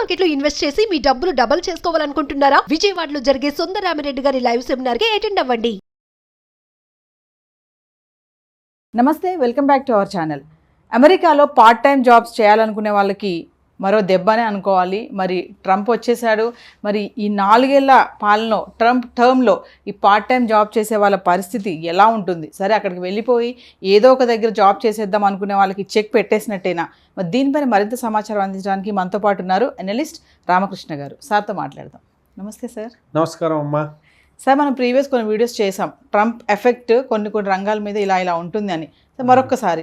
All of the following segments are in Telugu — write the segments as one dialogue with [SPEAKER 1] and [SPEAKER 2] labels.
[SPEAKER 1] మార్కెట్ లో ఇన్వెస్ట్ చేసి మీ డబ్బులు డబుల్ చేసుకోవాలనుకుంటున్నారా? విజయవాడలో జరిగే సుందరరామిరెడ్డి గారి లైవ్ సెమినార్ కి అటెండ్ అవ్వండి.
[SPEAKER 2] నమస్తే, welcome back to our channel. అమెరికాలో పార్ట్ టైం జాబ్స్ చేయాలనుకునే వాళ్ళకి మరో దెబ్బనే అనుకోవాలి. మరి ట్రంప్ వచ్చేసాడు. మరి ఈ 4 ఏళ్ల పాలన ట్రంప్ టర్మ్లో ఈ పార్ట్ టైం జాబ్ చేసే వాళ్ళ పరిస్థితి ఎలా ఉంటుంది? సరే, అక్కడికి వెళ్ళిపోయి ఏదో ఒక దగ్గర జాబ్ చేసేద్దాం అనుకునే వాళ్ళకి చెక్ పెట్టేసినట్టేనా? మరి దీనిపైన మరింత సమాచారం అందించడానికి మనతో పాటు ఉన్నారు అనలిస్ట్ రామకృష్ణ గారు. సార్తో మాట్లాడదాం. నమస్తే సార్.
[SPEAKER 3] నమస్కారం అమ్మా.
[SPEAKER 2] సార్, మనం ప్రీవియస్ కొన్ని వీడియోస్ చేసాం, ట్రంప్ ఎఫెక్ట్ కొన్ని రంగాల మీద ఇలా ఉంటుంది అని. సార్, మరొక్కసారి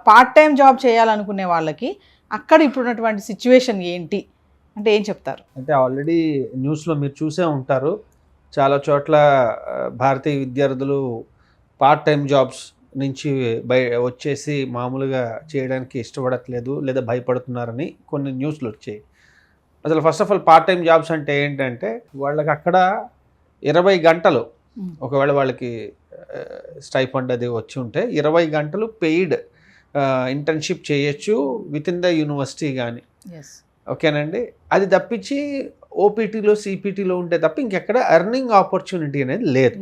[SPEAKER 2] పార్ట్ టైం జాబ్ చేయాలనుకునే వాళ్ళకి అక్కడ ఇప్పుడున్నటువంటి సిచ్యువేషన్ ఏంటి అంటే ఏం చెప్తారు?
[SPEAKER 3] అంటే ఆల్రెడీ న్యూస్లో మీరు చూసే ఉంటారు, చాలా చోట్ల భారతీయ విద్యార్థులు పార్ట్ టైం జాబ్స్ నుంచి వచ్చేసి మామూలుగా చేయడానికి ఇష్టపడట్లేదు లేదా భయపడుతున్నారని కొన్ని న్యూస్లు వచ్చాయి. అసలు first of all part time jobs అంటే ఏంటంటే వాళ్ళకి అక్కడ 20 గంటలు, ఒకవేళ వాళ్ళకి స్టైఫండ్ అది వచ్చి ఉంటే 20 గంటలు పెయిడ్ ఇంటర్న్షిప్ చేయొచ్చు విత్ ఇన్ ద యూనివర్సిటీ కానీ. ఓకేనండి. అది తప్పించి ఓపీటీలో సిపిటీలో ఉంటే తప్ప ఇంకెక్కడ ఎర్నింగ్ ఆపర్చునిటీ అనేది లేదు,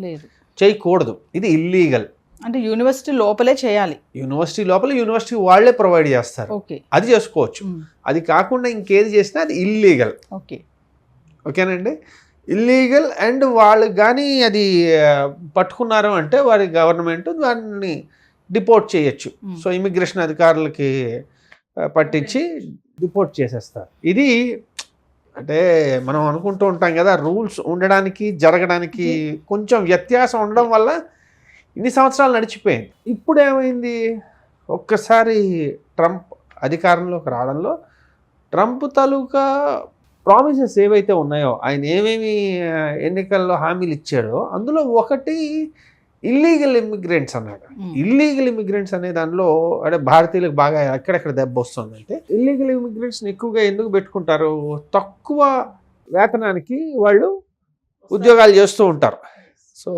[SPEAKER 3] చేయకూడదు. ఇది ఇల్లీగల్.
[SPEAKER 2] అంటే యూనివర్సిటీ లోపలే చేయాలి.
[SPEAKER 3] యూనివర్సిటీ లోపల యూనివర్సిటీ వాళ్ళే ప్రొవైడ్ చేస్తారు, అది చేసుకోవచ్చు. అది కాకుండా ఇంకేది చేసినా అది ఇల్లీగల్. ఓకేనండి, ఇల్లీగల్. అండ్ వాళ్ళు కానీ అది పట్టుకున్నారు అంటే వారి గవర్నమెంట్ దాన్ని డిపోర్ట్ చేయొచ్చు. సో ఇమిగ్రేషన్ అధికారులకి పట్టించి డిపోర్ట్ చేసేస్తారు. ఇది అంటే మనం అనుకుంటూ ఉంటాం కదా, రూల్స్ ఉండడానికి జరగడానికి కొంచెం వ్యత్యాసం ఉండడం వల్ల ఇన్ని సంవత్సరాలు నడిచిపోయింది. ఇప్పుడు ఏమైంది, ఒక్కసారి ట్రంప్ అధికారంలోకి రావడంలో ట్రంప్ తాలూకా ప్రామిసెస్ ఏవైతే ఉన్నాయో, ఆయన ఏమేమి ఎన్నికల్లో హామీలు ఇచ్చాడో అందులో ఒకటి ఇల్లీగల్ ఇమిగ్రెంట్స్ అన్నాడు. ఇల్లీగల్ ఇమిగ్రెంట్స్ అనే దానిలో అంటే భారతీయులకు బాగా ఎక్కడెక్కడ దెబ్బ వస్తుందంటే, ఇల్లీగల్ ఇమిగ్రెంట్స్ని ఎక్కువగా ఎందుకు పెట్టుకుంటారు, తక్కువ వేతనానికి వాళ్ళు ఉద్యోగాలు చేస్తూ ఉంటారు. సో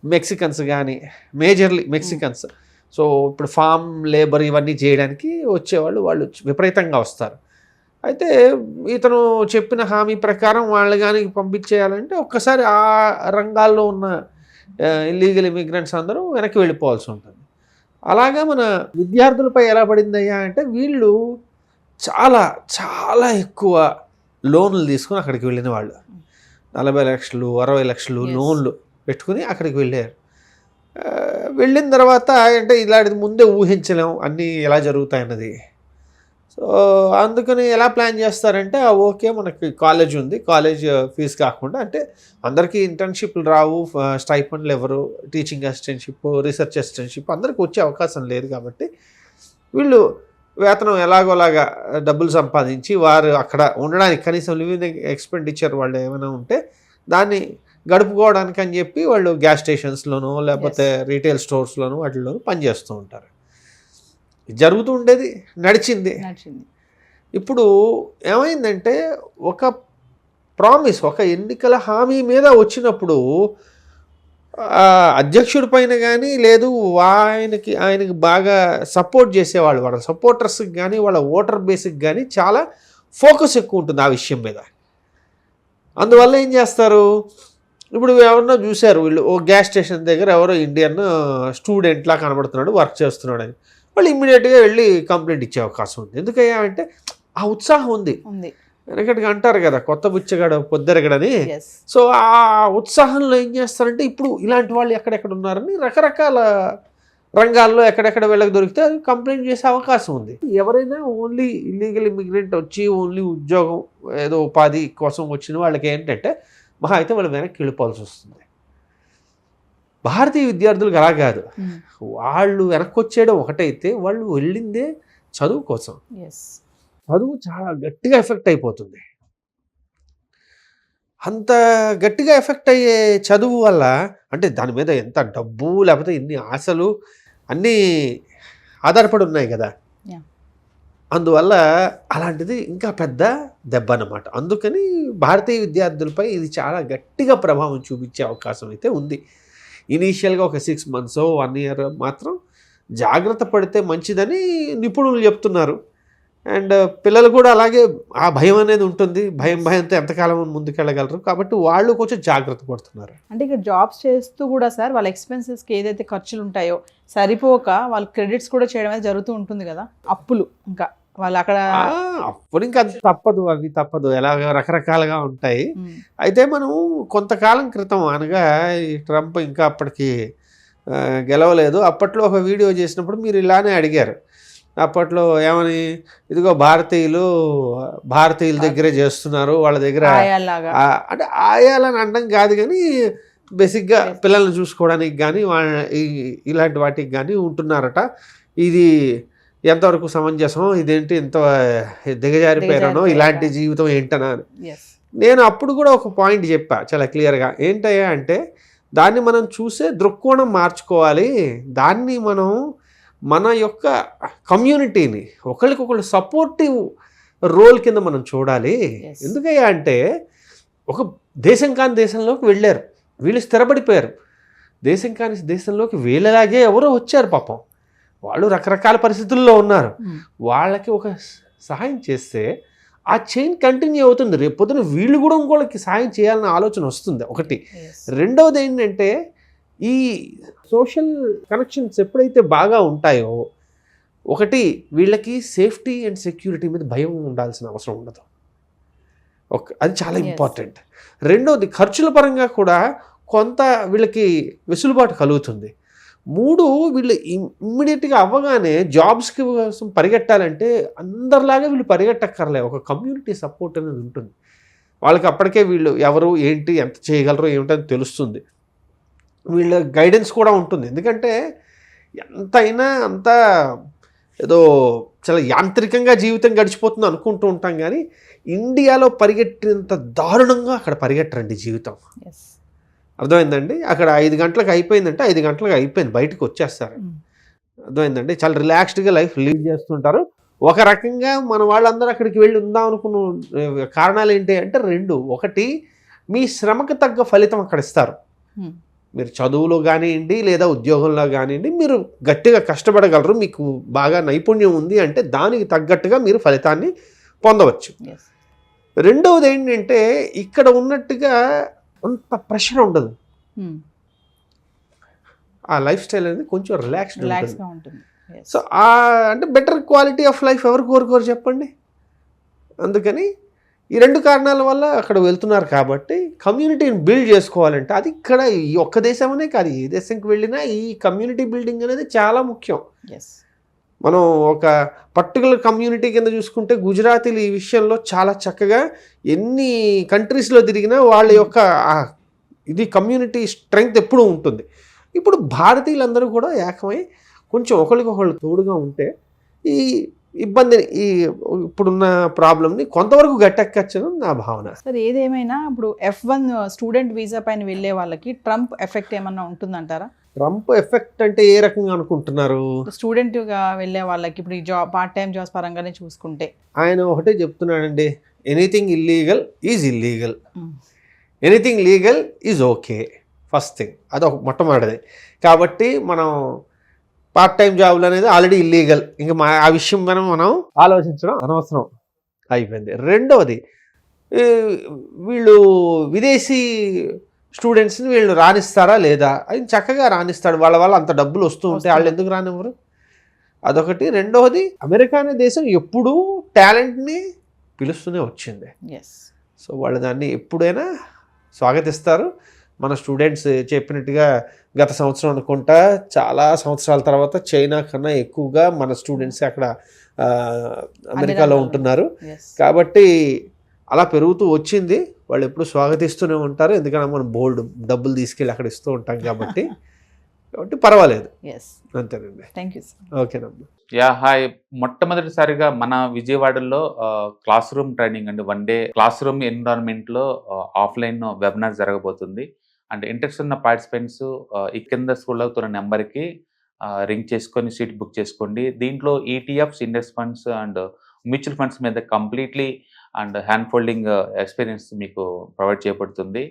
[SPEAKER 3] మెక్సికన్స్ కానీ, మేజర్లీ మెక్సికన్స్. సో ఇప్పుడు ఫామ్ లేబర్ ఇవన్నీ చేయడానికి వచ్చేవాళ్ళు వాళ్ళు విపరీతంగా వస్తారు. అయితే ఇతను చెప్పిన హామీ ప్రకారం వాళ్ళు కానీ పంపించేయాలంటే ఒక్కసారి ఆ రంగాల్లో ఉన్న ఇల్లీగల్ ఇమిగ్రెంట్స్ అందరూ వెనక్కి వెళ్ళిపోవాల్సి ఉంటుంది. అలాగా మన విద్యార్థులపై ఎలా పడిందయ్యా అంటే, వీళ్ళు చాలా చాలా ఎక్కువ లోన్లు తీసుకుని అక్కడికి వెళ్ళిన వాళ్ళు 40 లక్షలు 60 లక్షలు లోన్లు పెట్టుకుని అక్కడికి వెళ్ళారు. వెళ్ళిన తర్వాత అంటే ఇలాంటిది ముందే ఊహించలేము అన్నీ ఎలా జరుగుతాయన్నది. సో అందుకని ఎలా ప్లాన్ చేస్తారంటే, ఓకే మనకి కాలేజ్ ఉంది, కాలేజ్ ఫీజు కాకుండా అంటే అందరికీ ఇంటర్న్షిప్లు రావు, స్టైఫండ్లు ఎవరు, టీచింగ్ అసిస్టెంట్షిప్, రీసెర్చ్ అసిస్టెంట్షిప్ అందరికీ వచ్చే అవకాశం లేదు కాబట్టి వీళ్ళు వేతనం ఎలాగోలాగా డబ్బులు సంపాదించి వారు అక్కడ ఉండడానికి కనీసం లివింగ్ ఎక్స్పెండిచర్ వాళ్ళు ఏమైనా ఉంటే దాన్ని గడుపుకోవడానికి అని చెప్పి వాళ్ళు గ్యాస్ స్టేషన్స్లోనూ లేకపోతే రీటైల్ స్టోర్స్లోనూ వాటిల్లోనూ పనిచేస్తూ ఉంటారు. జరుగుతూ ఉండేది, నడిచింది. ఇప్పుడు ఏమైందంటే, ఒక ప్రామిస్, ఒక ఎన్నికల హామీ మీద వచ్చినప్పుడు అధ్యక్షుడి పైన కానీ లేదు ఆయనకి బాగా సపోర్ట్ చేసేవాళ్ళు, వాళ్ళ సపోర్టర్స్కి కానీ వాళ్ళ ఓటర్ బేస్కి కానీ చాలా ఫోకస్ ఎక్కువ ఉంటుంది ఆ విషయం మీద. అందువల్ల ఏం చేస్తారు, ఇప్పుడు ఎవరన్నా చూశారు వీళ్ళు ఓ గ్యాస్ స్టేషన్ దగ్గర ఎవరో ఇండియన్ స్టూడెంట్లా కనబడుతున్నాడు, వర్క్ చేస్తున్నాడు అని, వాళ్ళు ఇమ్మీడియట్గా వెళ్ళి కంప్లైంట్ ఇచ్చే అవకాశం ఉంది. ఎందుకయ్యా అంటే ఆ ఉత్సాహం ఉంది. వెనకటికి అంటారు కదా, కొత్త బుచ్చగాడు పొద్దెరగడని. సో ఆ ఉత్సాహంలో ఏం చేస్తారంటే, ఇప్పుడు ఇలాంటి వాళ్ళు ఎక్కడెక్కడ ఉన్నారని రకరకాల రంగాల్లో ఎక్కడెక్కడ వీళ్ళకి దొరికితే కంప్లైంట్ చేసే అవకాశం ఉంది. ఎవరైనా ఓన్లీ ఇల్లీగల్ ఇమిగ్రెంట్ వచ్చి ఓన్లీ ఉద్యోగం ఏదో ఉపాధి కోసం వచ్చిన వాళ్ళకి ఏంటంటే మహా అయితే వాళ్ళు వెనక్కి వెళ్ళిపోవాల్సి వస్తుంది. భారతీయ విద్యార్థులకు అలా కాదు, వాళ్ళు వెనక్కి వచ్చేయడం ఒకటైతే వాళ్ళు వెళ్ళిందే చదువు కోసం. చదువు చాలా గట్టిగా ఎఫెక్ట్ అయిపోతుంది. అంత గట్టిగా ఎఫెక్ట్ అయ్యే చదువు వల్ల అంటే దాని మీద ఎంత డబ్బు లేకపోతే ఎన్ని ఆశలు అన్నీ ఆధారపడి ఉన్నాయి కదా. అందువల్ల అలాంటిది ఇంకా పెద్ద దెబ్బ అన్నమాట. అందుకని భారతీయ విద్యార్థులపై ఇది చాలా గట్టిగా ప్రభావం చూపించే అవకాశం అయితే ఉంది. ఇనీషియల్గా ఒక 6 months 1 year మాత్రం జాగ్రత్త పడితే మంచిదని నిపుణులు చెప్తున్నారు. అండ్ పిల్లలు కూడా అలాగే ఆ భయం అనేది ఉంటుంది. భయంతో ఎంతకాలం ముందుకెళ్ళగలరు, కాబట్టి వాళ్ళు కొంచెం జాగ్రత్త పడుతున్నారు.
[SPEAKER 2] అంటే ఇక్కడ జాబ్స్ చేస్తూ కూడా సార్ వాళ్ళ ఎక్స్పెన్సెస్కి ఏదైతే ఖర్చులు ఉంటాయో సరిపోక వాళ్ళు క్రెడిట్స్ కూడా చేయడం అనేది జరుగుతూ ఉంటుంది కదా, అప్పులు. ఇంకా వాళ్ళు అక్కడ
[SPEAKER 3] అప్పుడు ఇంకా అది తప్పదు ఎలాగ రకరకాలుగా ఉంటాయి. అయితే మనం కొంతకాలం క్రితం అనగా ఈ ట్రంప్ ఇంకా అప్పటికి గెలవలేదు, అప్పట్లో ఒక వీడియో చేసినప్పుడు మీరు ఇలానే అడిగారు. అప్పట్లో ఏమని, ఇదిగో భారతీయుల దగ్గరే చేస్తున్నారు, వాళ్ళ దగ్గర అంటే ఆయాలని అనడం కాదు కానీ బేసిక్గా పిల్లల్ని చూసుకోవడానికి కానీ ఇలాంటి వాటికి కానీ ఉంటున్నారట. ఇది ఎంతవరకు సమంజసం, ఇదేంటి ఎంత దిగజారిపోయారనో, ఇలాంటి జీవితం ఏంటనా అని. నేను అప్పుడు కూడా ఒక పాయింట్ చెప్పా చాలా క్లియర్గా. ఏంటయ్యా అంటే, దాన్ని మనం చూసే దృక్కోణం మార్చుకోవాలి. దాన్ని మనం మన యొక్క కమ్యూనిటీని ఒకరికొకరు సపోర్టివ్ రోల్ కింద మనం చూడాలి. ఎందుకయ్యా అంటే, ఒక దేశం కాని దేశంలోకి వెళ్ళారు, వీళ్ళు స్థిరపడిపోయారు. దేశం కాని దేశంలోకి వీళ్ళలాగే ఎవరో వచ్చారు పాపం, వాళ్ళు రకరకాల పరిస్థితుల్లో ఉన్నారు. వాళ్ళకి ఒక సహాయం చేస్తే ఆ చైన్ కంటిన్యూ అవుతుంది. రేపు పొద్దున వీళ్ళు కూడా ఇంకోళ్ళకి సహాయం చేయాలన్న ఆలోచన వస్తుంది ఒకటి. రెండవది ఏంటంటే, ఈ సోషల్ కనెక్షన్స్ ఎప్పుడైతే బాగా ఉంటాయో, ఒకటి వీళ్ళకి సేఫ్టీ అండ్ సెక్యూరిటీ మీద భయం ఉండాల్సిన అవసరం ఉండదు. అది చాలా ఇంపార్టెంట్. రెండవది ఖర్చుల పరంగా కూడా కొంత వీళ్ళకి వెసులుబాటు కలుగుతుంది. మూడు, వీళ్ళు ఇమ్మీడియట్గా అవ్వగానే జాబ్స్ కోసం పరిగెట్టాలంటే అందరిలాగా వీళ్ళు పరిగెట్టక్కర్లే, ఒక కమ్యూనిటీ సపోర్ట్ అనేది ఉంటుంది వాళ్ళకి. అప్పటికే వీళ్ళు ఎవరు ఏంటి ఎంత చేయగలరు ఏమిటని తెలుస్తుంది, వీళ్ళ గైడెన్స్ కూడా ఉంటుంది. ఎందుకంటే ఎంతైనా అంతా ఏదో చాలా యాంత్రికంగా జీవితం గడిచిపోతుంది అనుకుంటూ ఉంటాం, కానీ ఇండియాలో పరిగెట్టినంత దారుణంగా అక్కడ పరిగెట్టరండి జీవితం. అర్థమైందండి. అక్కడ 5 గంటలకు అయిపోయిందంటే 5 గంటలకు అయిపోయింది, బయటకు వచ్చేస్తారు. అర్థమైందండి. చాలా రిలాక్స్డ్గా లైఫ్ లీడ్ చేస్తుంటారు. ఒక రకంగా మన వాళ్ళందరూ అక్కడికి వెళ్ళి ఉందాం అనుకున్న కారణాలు ఏంటి అంటే రెండు. ఒకటి, మీ శ్రమకు తగ్గ ఫలితం అక్కడ ఇస్తారు. మీరు చదువులో కానివ్వండి లేదా ఉద్యోగంలో కానివ్వండి, మీరు గట్టిగా కష్టపడగలరు, మీకు బాగా నైపుణ్యం ఉంది అంటే దానికి తగ్గట్టుగా మీరు ఫలితాన్ని పొందవచ్చు. రెండవది ఏంటంటే, ఇక్కడ ఉన్నట్టుగా అంత ప్రెషర్ ఉండదు. ఆ లైఫ్ స్టైల్ అనేది కొంచెం రిలాక్స్గా ఉంటుంది. సో అంటే బెటర్ క్వాలిటీ ఆఫ్ లైఫ్ ఎవరు కోరుకోరు చెప్పండి. అందుకని ఈ రెండు కారణాల వల్ల అక్కడ వెళ్తున్నారు. కాబట్టి కమ్యూనిటీని బిల్డ్ చేసుకోవాలంటే అది ఇక్కడ ఈ ఒక్క దేశమనే కాదు, ఏ దేశంకి వెళ్ళినా ఈ కమ్యూనిటీ బిల్డింగ్ అనేది చాలా ముఖ్యం. మనం ఒక పర్టికులర్ కమ్యూనిటీ కింద చూసుకుంటే గుజరాతీలు ఈ విషయంలో చాలా చక్కగా ఎన్ని కంట్రీస్లో తిరిగినా వాళ్ళ యొక్క ఇది కమ్యూనిటీ స్ట్రెంగ్త్ ఎప్పుడూ ఉంటుంది. ఇప్పుడు భారతీయులందరూ కూడా ఏకమై కొంచెం ఒకరికొకళ్ళు తోడుగా ఉంటే ఈ ఇబ్బందిని, ఈ ఇప్పుడున్న ప్రాబ్లమ్ని కొంతవరకు గట్టెక్కచ్చని నా భావన.
[SPEAKER 2] సార్, ఏదేమైనా ఇప్పుడు F1 స్టూడెంట్ వీసా పైన వెళ్ళే వాళ్ళకి ట్రంప్ ఎఫెక్ట్ ఏమన్నా ఉంటుందంటారా?
[SPEAKER 3] ట్రంప్ ఎఫెక్ట్ అంటే ఏ రకంగా అనుకుంటున్నారు?
[SPEAKER 2] స్టూడెంట్గా వెళ్ళే వాళ్ళకి ఇప్పుడు ఈ జాబ్ పార్ట్ టైం జాబ్స్ పరంగానే చూసుకుంటే ఆయన
[SPEAKER 3] ఒకటే చెప్తున్నాడండి, anything illegal is illegal, anything legal is okay. First thing అదొక మొట్టమొదటిది. కాబట్టి మనం పార్ట్ టైం జాబులు అనేది ఆల్రెడీ ఇల్లీగల్, ఇంకా ఆ విషయం మనం ఆలోచించడం అనవసరం అయిపోయింది. రెండవది, వీళ్ళు విదేశీ స్టూడెంట్స్ని వీళ్ళు రాణిస్తారా లేదా? అది చక్కగా రాణిస్తాడు, వాళ్ళ అంత డబ్బులు వస్తూ ఉంటే వాళ్ళు ఎందుకు రానివ్వరు? అదొకటి. రెండవది, అమెరికా అనే దేశం ఎప్పుడూ టాలెంట్ని పిలుస్తూనే వచ్చింది. సో వాళ్ళు దాన్ని ఎప్పుడైనా స్వాగతిస్తారు. మన స్టూడెంట్స్ చెప్పినట్టుగా గత సంవత్సరం అనుకుంటా చాలా సంవత్సరాల తర్వాత చైనా కన్నా ఎక్కువగా మన స్టూడెంట్స్ అక్కడ అమెరికాలో ఉంటున్నారు. కాబట్టి అలా పెరుగుతూ వచ్చింది. వాళ్ళు ఎప్పుడు స్వాగతిస్తూనే ఉంటారు, ఎందుకంటే మనం బోల్డ్ డబ్బులు తీసుకెళ్ళి అక్కడ ఇస్తూ ఉంటాం కాబట్టి పర్వాలేదు. అంతేనండి.
[SPEAKER 2] Thank you.
[SPEAKER 3] ఓకేనమ్మా.
[SPEAKER 4] హాయ్. మొట్టమొదటిసారిగా మన విజయవాడలో క్లాస్ రూమ్ ట్రైనింగ్ అండి, 1 డే క్లాస్ రూమ్ ఎన్విరాన్మెంట్లో ఆఫ్లైన్ వెబినార్ జరగబోతుంది. అండ్ ఇంట్రెస్ట్ ఉన్న పార్టిసిపెంట్స్ ఈ కింద స్కూల్ అవుతున్న నెంబర్కి రింగ్ చేసుకొని సీట్ బుక్ చేసుకోండి. దీంట్లో ETFs, index funds and mutual funds మీద completely and hand holding experience మీకు ప్రొవైడ్ చేయబడుతుంది.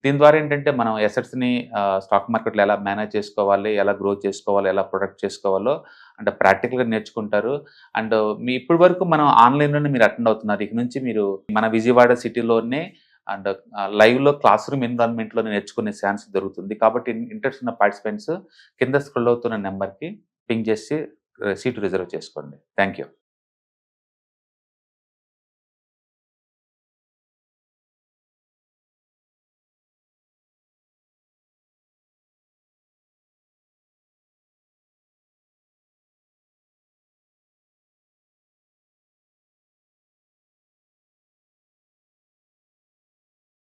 [SPEAKER 4] దీని ద్వారా ఏంటంటే మనం ఎసెట్స్ని స్టాక్ మార్కెట్లో ఎలా మేనేజ్ చేసుకోవాలి, ఎలా గ్రో చేసుకోవాలి, ఎలా ప్రొటెక్ట్ చేసుకోవాలో అంటే ప్రాక్టికల్గా నేర్చుకుంటారు. అండ్ మీ ఇప్పటి వరకు మనం ఆన్లైన్లోనే మీరు అటెండ్ అవుతున్నారు. ఇక నుంచి మీరు మన విజయవాడ సిటీలోనే అండ్ లైవ్లో క్లాస్ రూమ్ ఎన్విరాన్మెంట్లోనే నేర్చుకునే ఛాన్స్ దొరుకుతుంది. కాబట్టి ఇంట్రెస్ట్ ఉన్న పార్టిసిపెంట్స్ కింద స్క్రోల్ అవుతున్న నెంబర్కి పింగ్ చేసి సీటు రిజర్వ్ చేసుకోండి. Thank you.